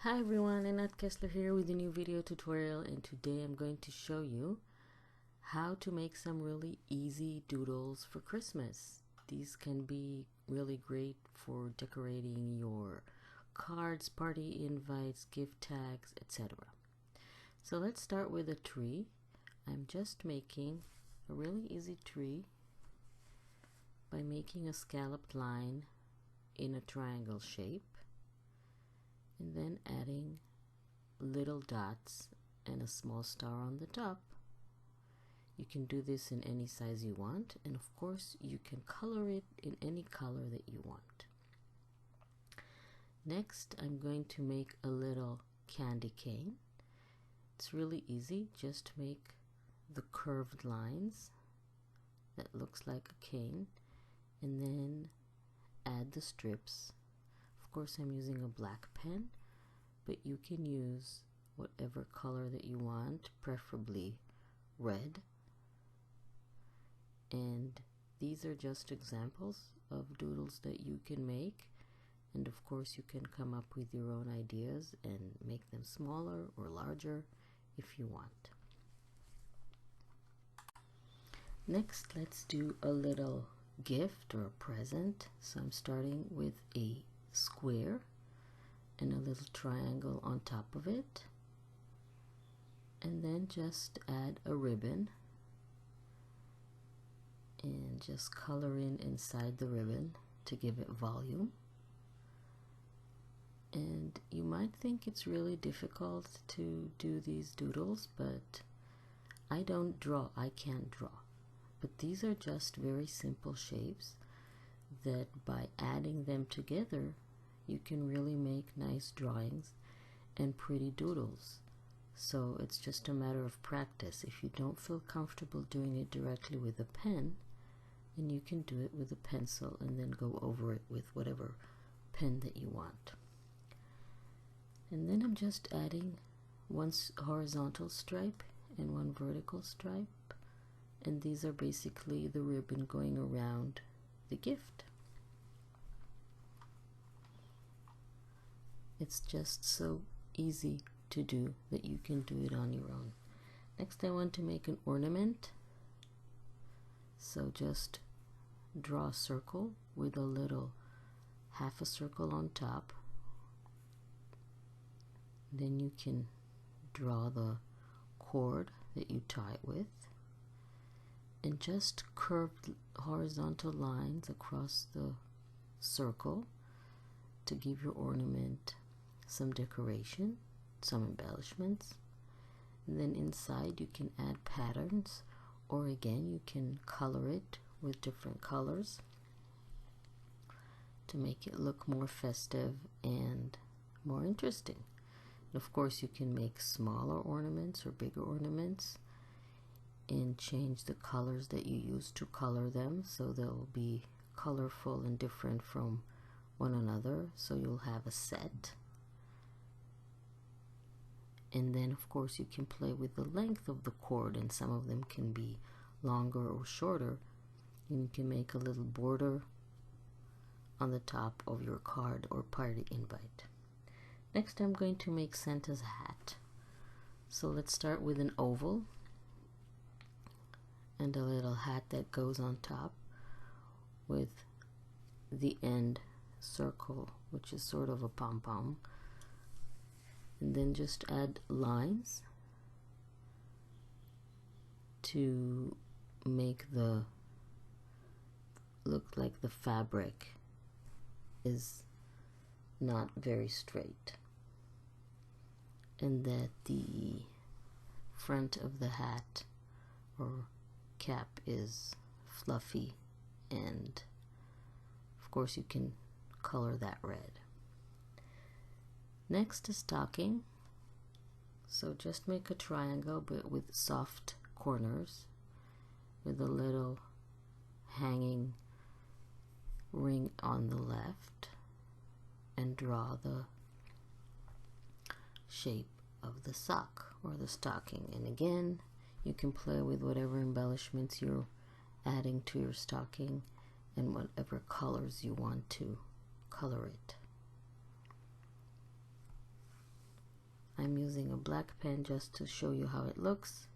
Hi everyone, Annette Kessler here with a new video tutorial, and today I'm going to show you how to make some really easy doodles for Christmas. These can be really great for decorating your cards, party invites, gift tags, etc. So let's start with a tree. I'm just making a really easy tree by making a scalloped line in a triangle shape, and then adding little dots and a small star on the top. You can do this in any size you want, and of course you can color it in any color that you want. Next, I'm going to make a little candy cane. It's really easy. Just make the curved lines that looks like a cane, and then add the strips. Of course, I'm using a black pen, but you can use whatever color that you want, preferably red. And these are just examples of doodles that you can make, and of course you can come up with your own ideas and make them smaller or larger if you want. Next, let's do a little gift or a present. So I'm starting with a square and a little triangle on top of it, and then just add a ribbon and just color in inside the ribbon to give it volume. And you might think it's really difficult to do these doodles, but I don't draw, I can't draw. But these are just very simple shapes that by adding them together you can really make nice drawings and pretty doodles. So it's just a matter of practice. If you don't feel comfortable doing it directly with a pen, then you can do it with a pencil and then go over it with whatever pen that you want. And then I'm just adding one horizontal stripe and one vertical stripe, and these are basically the ribbon going around the gift. It's just so easy to do that you can do it on your own. Next, I want to make an ornament. So just draw a circle with a little half a circle on top. Then you can draw the cord that you tie it with, and just curved horizontal lines across the circle to give your ornament some decoration, some embellishments. And then inside you can add patterns, or again you can color it with different colors to make it look more festive and more interesting. And of course you can make smaller ornaments or bigger ornaments and change the colors that you use to color them, so they'll be colorful and different from one another, so you'll have a set. And then of course you can play with the length of the cord, and some of them can be longer or shorter, and you can make a little border on the top of your card or party invite. Next, I'm going to make Santa's hat. So let's start with an oval and a little hat that goes on top with the end circle, which is sort of a pom-pom, and then just add lines to make the look like the fabric is not very straight, and that the front of the hat or cap is fluffy, and of course you can color that red. Next is stocking. So just make a triangle but with soft corners with a little hanging ring on the left, and draw the shape of the sock or the stocking. And again, you can play with whatever embellishments you're adding to your stocking and whatever colors you want to color it. I'm using a black pen just to show you how it looks,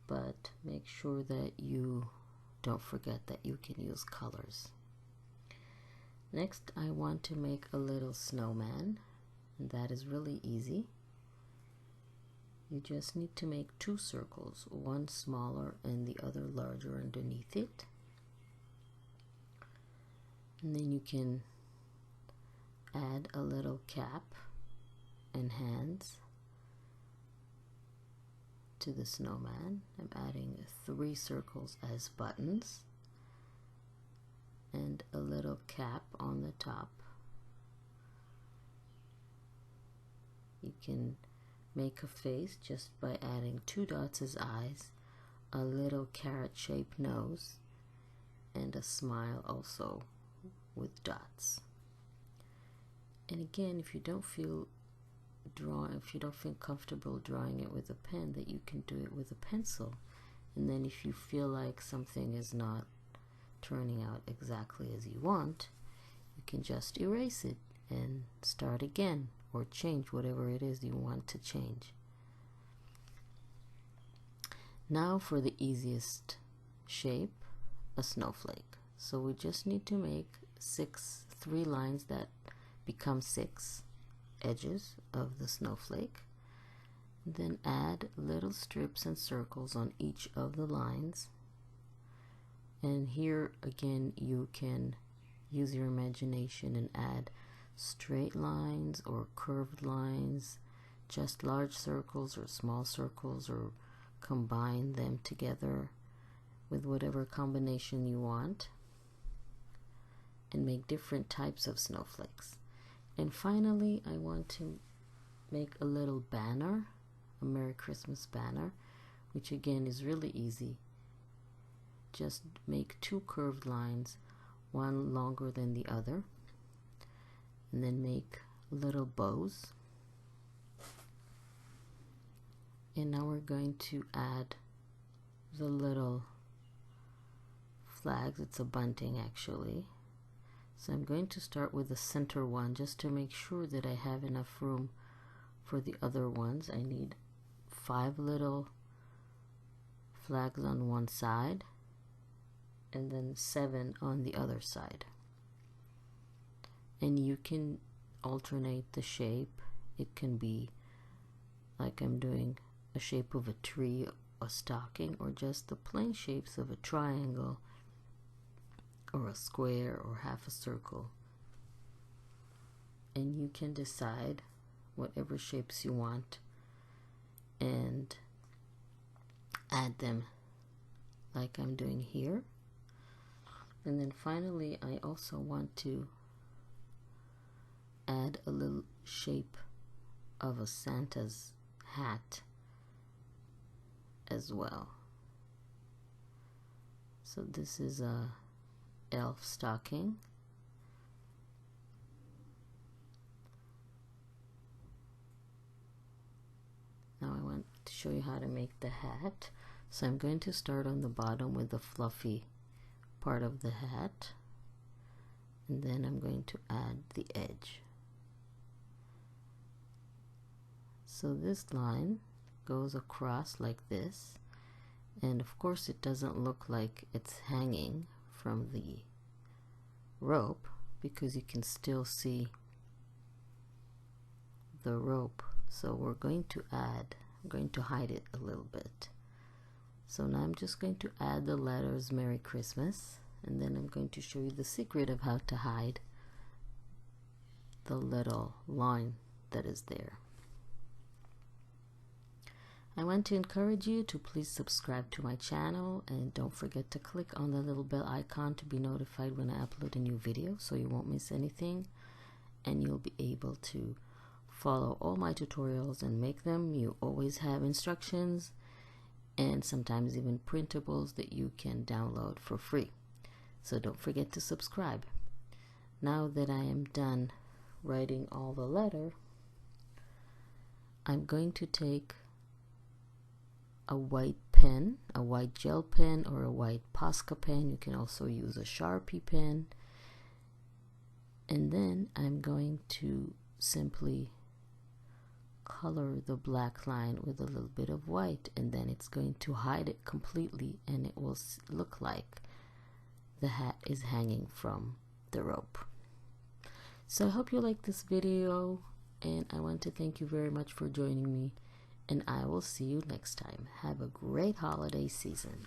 but make sure that you don't forget that you can use colors. Next, I want to make a little snowman, and that is really easy. You just need to make 2 circles, one smaller and the other larger underneath it. And then you can add a little cap and hands to the snowman. I'm adding 3 circles as buttons and a little cap on the top. You can make a face just by adding 2 dots as eyes, a little carrot-shaped nose, and a smile also with dots. And again, if you don't feel comfortable drawing it with a pen, that you can do it with a pencil. And then if you feel like something is not turning out exactly as you want, you can just erase it and start again, or change whatever it is you want to change. Now for the easiest shape, a snowflake. So we just need to make 3 lines that become 6 edges of the snowflake. Then add little strips and circles on each of the lines. And here again, you can use your imagination and add straight lines or curved lines, just large circles or small circles, or combine them together with whatever combination you want, and make different types of snowflakes. And finally, I want to make a little banner, a Merry Christmas banner, which again is really easy. Just make 2 curved lines, one longer than the other, and then make little bows. And now we're going to add the little flags. It's a bunting actually. So I'm going to start with the center one just to make sure that I have enough room for the other ones. I need 5 little flags on one side and then 7 on the other side. And you can alternate the shape. It can be like I'm doing a shape of a tree, a stocking, or just the plain shapes of a triangle or a square or half a circle. And you can decide whatever shapes you want and add them like I'm doing here. And then finally, I also want to add a little shape of a Santa's hat as well. So this is a elf stocking. Now I want to show you how to make the hat. So I'm going to start on the bottom with the fluffy part of the hat, and then I'm going to add the edge. So this line goes across like this, and of course it doesn't look like it's hanging from the rope because you can still see the rope. So we're going to add, I'm going to hide it a little bit. So now I'm just going to add the letters Merry Christmas, and then I'm going to show you the secret of how to hide the little line that is there. I want to encourage you to please subscribe to my channel, and don't forget to click on the little bell icon to be notified when I upload a new video so you won't miss anything, and you'll be able to follow all my tutorials and make them. You always have instructions and sometimes even printables that you can download for free. So don't forget to subscribe. Now that I am done writing all the letter, I'm going to take a white pen, a white gel pen or a white Posca pen. You can also use a Sharpie pen. And then I'm going to simply color the black line with a little bit of white, and then it's going to hide it completely, and it will look like the hat is hanging from the rope. So I hope you like this video, and I want to thank you very much for joining me, and I will see you next time. Have a great holiday season.